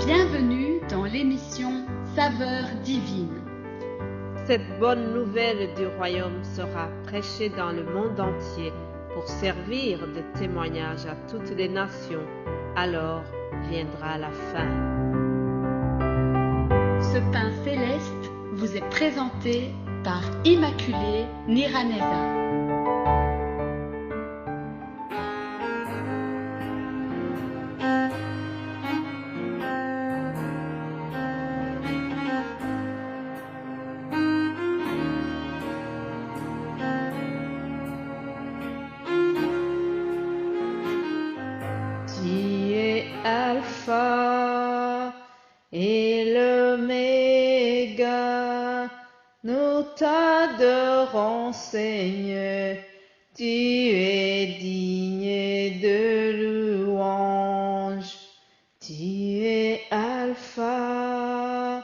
Bienvenue dans l'émission Saveurs divines. Cette bonne nouvelle du royaume sera prêchée dans le monde entier pour servir de témoignage à toutes les nations. Alors viendra la fin. Ce pain céleste vous est présenté par Immaculée Niraneza. Tu es Alpha et l'Oméga, nous t'adorons Seigneur, tu es digne de louange. Tu es Alpha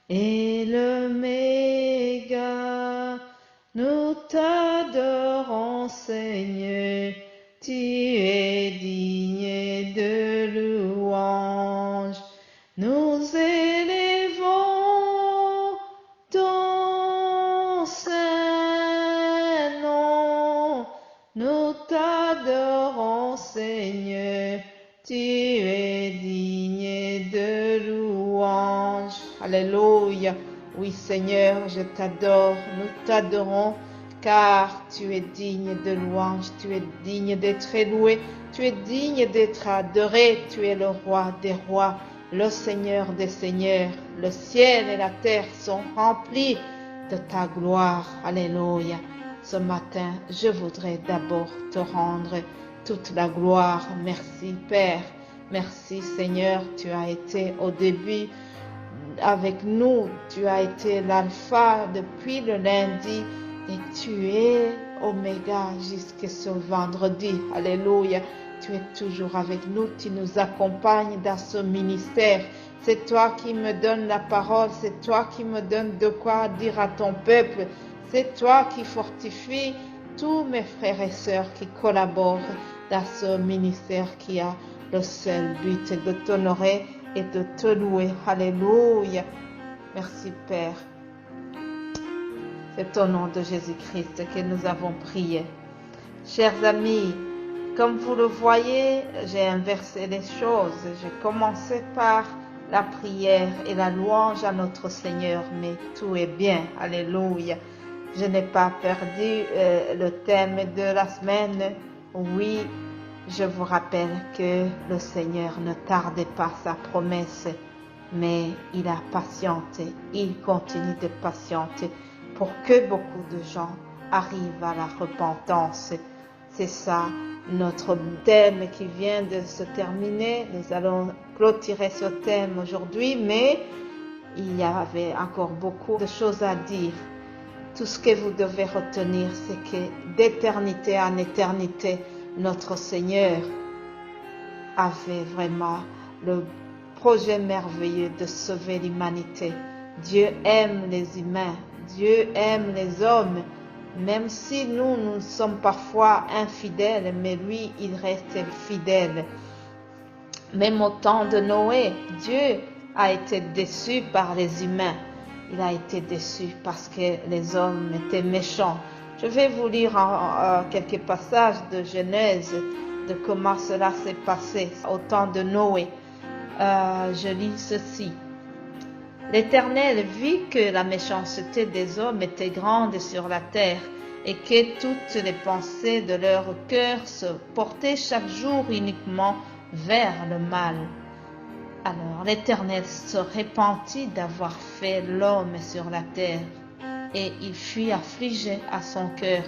et l'Oméga, nous t'adorons Seigneur, tu es digne de louange. Nous élevons ton saint nom, nous t'adorons Seigneur, tu es digne de louange. Alléluia. Oui Seigneur, je t'adore, nous t'adorons car tu es digne de louange, tu es digne d'être loué, tu es digne d'être adoré, tu es le roi des rois, le Seigneur des seigneurs. Le ciel et la terre sont remplis de ta gloire. Alléluia. Ce matin, je voudrais d'abord te rendre toute la gloire. Merci Père, merci Seigneur, tu as été au début avec nous, tu as été l'alpha depuis le lundi et tu es Oméga jusqu'à ce vendredi. Alléluia. Tu es toujours avec nous, tu nous accompagnes dans ce ministère. C'est toi qui me donnes la parole, c'est toi qui me donnes de quoi dire à ton peuple. C'est toi qui fortifie tous mes frères et sœurs qui collaborent dans ce ministère qui a le seul but de t'honorer et de te louer. Alléluia. Merci Père. C'est au nom de Jésus-Christ que nous avons prié. Chers amis, comme vous le voyez, j'ai inversé les choses. J'ai commencé par la prière et la louange à notre Seigneur, mais tout est bien. Alléluia. Je n'ai pas perdu le thème de la semaine. Oui, je vous rappelle que le Seigneur ne tardait pas sa promesse, mais il a patienté, il continue de patienter pour que beaucoup de gens arrivent à la repentance. C'est ça notre thème qui vient de se terminer. Nous allons clôturer ce thème aujourd'hui, mais il y avait encore beaucoup de choses à dire. Tout ce que vous devez retenir, c'est que d'éternité en éternité, notre Seigneur avait vraiment le projet merveilleux de sauver l'humanité. Dieu aime les humains, Dieu aime les hommes, même si nous sommes parfois infidèles, mais lui, il reste fidèle. Même au temps de Noé, Dieu a été déçu par les humains. Il a été déçu parce que les hommes étaient méchants. Je vais vous lire quelques passages de Genèse, de comment cela s'est passé au temps de Noé. Je lis ceci. L'Éternel vit que la méchanceté des hommes était grande sur la terre et que toutes les pensées de leur cœur se portaient chaque jour uniquement vers le mal. Alors l'Éternel se repentit d'avoir fait l'homme sur la terre et il fut affligé à son cœur.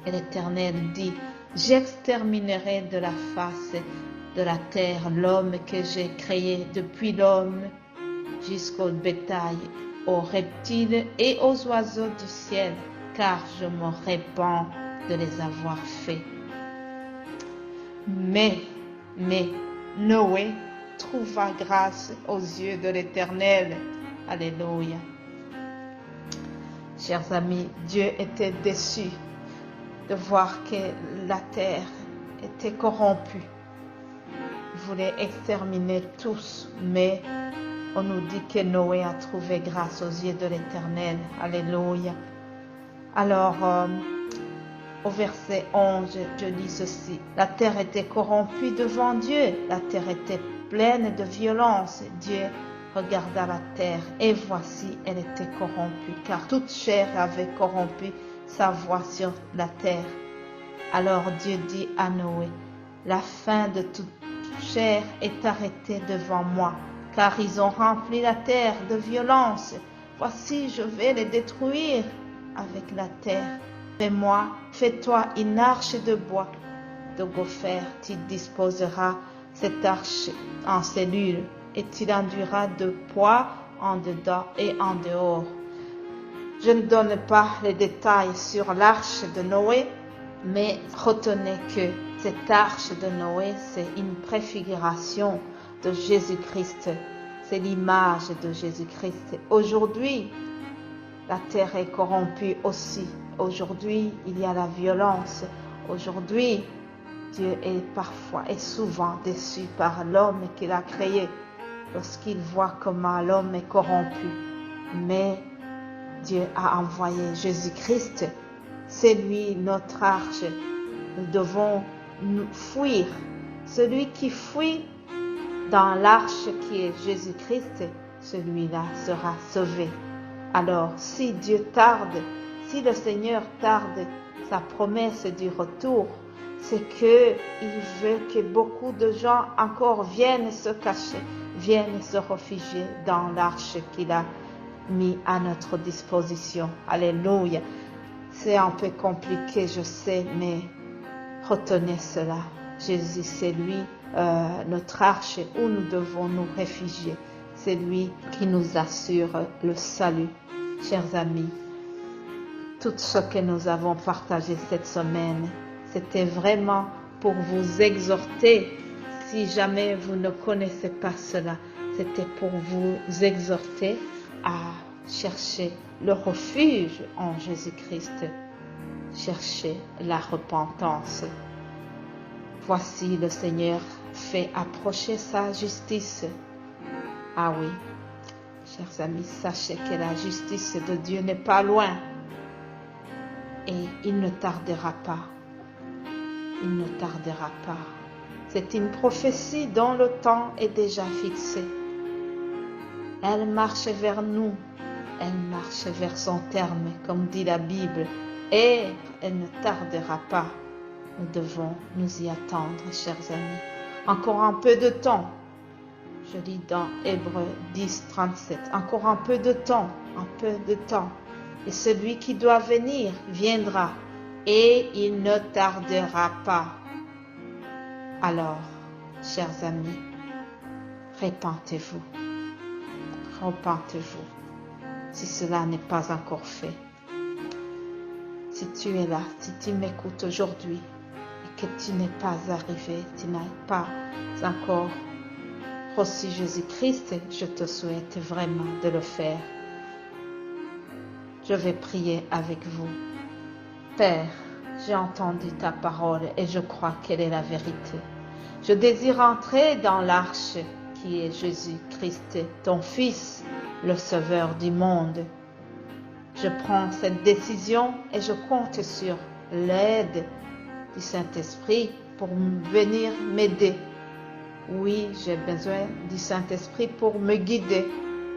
Et l'Éternel dit, j'exterminerai de la face de la terre l'homme que j'ai créé depuis l'homme jusqu'au bétail, aux reptiles et aux oiseaux du ciel, car je me répands de les avoir faits. Mais Noé trouva grâce aux yeux de l'Éternel. Alléluia. Chers amis, Dieu était déçu de voir que la terre était corrompue. voulait exterminer tous, mais on nous dit que Noé a trouvé grâce aux yeux de l'Éternel. Alléluia. Alors, au verset 11, je lis ceci. La terre était corrompue devant Dieu. La terre était pleine de violence. Dieu regarda la terre et voici, elle était corrompue, car toute chair avait corrompu sa voie sur la terre. Alors Dieu dit à Noé, la fin de toute chair est arrêtée devant moi, car ils ont rempli la terre de violence. Voici, je vais les détruire avec la terre. Fais-moi, fais-toi une arche de bois, de gopher. Tu disposeras cette arche en cellules et tu l'enduiras de poids en dedans et en dehors. Je ne donne pas les détails sur l'arche de Noé, mais retenez que cette arche de Noé, c'est une préfiguration de Jésus-Christ. C'est l'image de Jésus-Christ. Aujourd'hui, la terre est corrompue aussi. Aujourd'hui, il y a la violence. Aujourd'hui, Dieu est parfois et souvent déçu par l'homme qu'il a créé lorsqu'il voit comment l'homme est corrompu. Mais Dieu a envoyé Jésus-Christ. C'est lui notre arche. Nous devons nous fuir. Celui qui fuit dans l'arche qui est Jésus-Christ, celui-là sera sauvé. Alors, si Dieu tarde, si le Seigneur tarde sa promesse du retour, c'est qu'il veut que beaucoup de gens encore viennent se cacher, viennent se réfugier dans l'arche qu'il a mis à notre disposition. Alléluia. C'est un peu compliqué, je sais, mais retenez cela. Jésus, c'est lui, notre arche où nous devons nous réfugier. C'est lui qui nous assure le salut. Chers amis, tout ce que nous avons partagé cette semaine, c'était vraiment pour vous exhorter. Si jamais vous ne connaissez pas cela, c'était pour vous exhorter à chercher le refuge en Jésus-Christ. Chercher la repentance. Voici le Seigneur fait approcher sa justice. Ah oui, chers amis, sachez que la justice de Dieu n'est pas loin. Et il ne tardera pas. Il ne tardera pas. C'est une prophétie dont le temps est déjà fixé. Elle marche vers nous. Elle marche vers son terme, comme dit la Bible. Et elle ne tardera pas. Nous devons nous y attendre, chers amis. Encore un peu de temps. Je lis dans Hébreux 10, 37. Encore un peu de temps, un peu de temps. Et celui qui doit venir viendra. Et il ne tardera pas. Alors, chers amis, repentez-vous. Repentez-vous. Si cela n'est pas encore fait. Si tu es là, si tu m'écoutes aujourd'hui et que tu n'es pas arrivé, tu n'as pas encore reçu Jésus-Christ, je te souhaite vraiment de le faire. Je vais prier avec vous. Père, j'ai entendu ta parole et je crois qu'elle est la vérité. Je désire entrer dans l'arche qui est Jésus-Christ, ton Fils, le Sauveur du monde. Je prends cette décision et je compte sur l'aide du Saint-Esprit pour venir m'aider. Oui, j'ai besoin du Saint-Esprit pour me guider,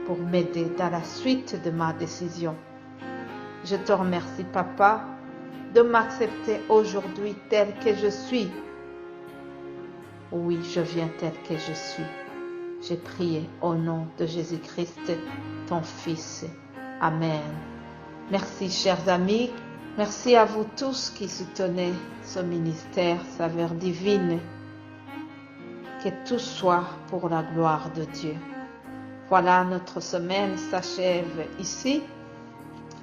pour m'aider dans la suite de ma décision. Je te remercie, Papa, de m'accepter aujourd'hui tel que je suis. Oui, je viens tel que je suis. J'ai prié au nom de Jésus-Christ, ton Fils. Amen. Merci, chers amis. Merci à vous tous qui soutenez ce ministère, Saveurs Divines. Que tout soit pour la gloire de Dieu. Voilà, notre semaine s'achève ici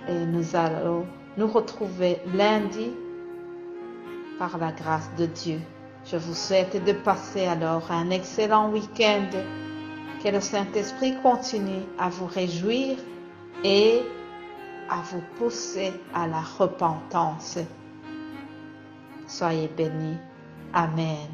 et nous allons nous retrouver lundi par la grâce de Dieu. Je vous souhaite de passer alors un excellent week-end. Que le Saint-Esprit continue à vous réjouir et à vous pousser à la repentance. Soyez bénis. Amen.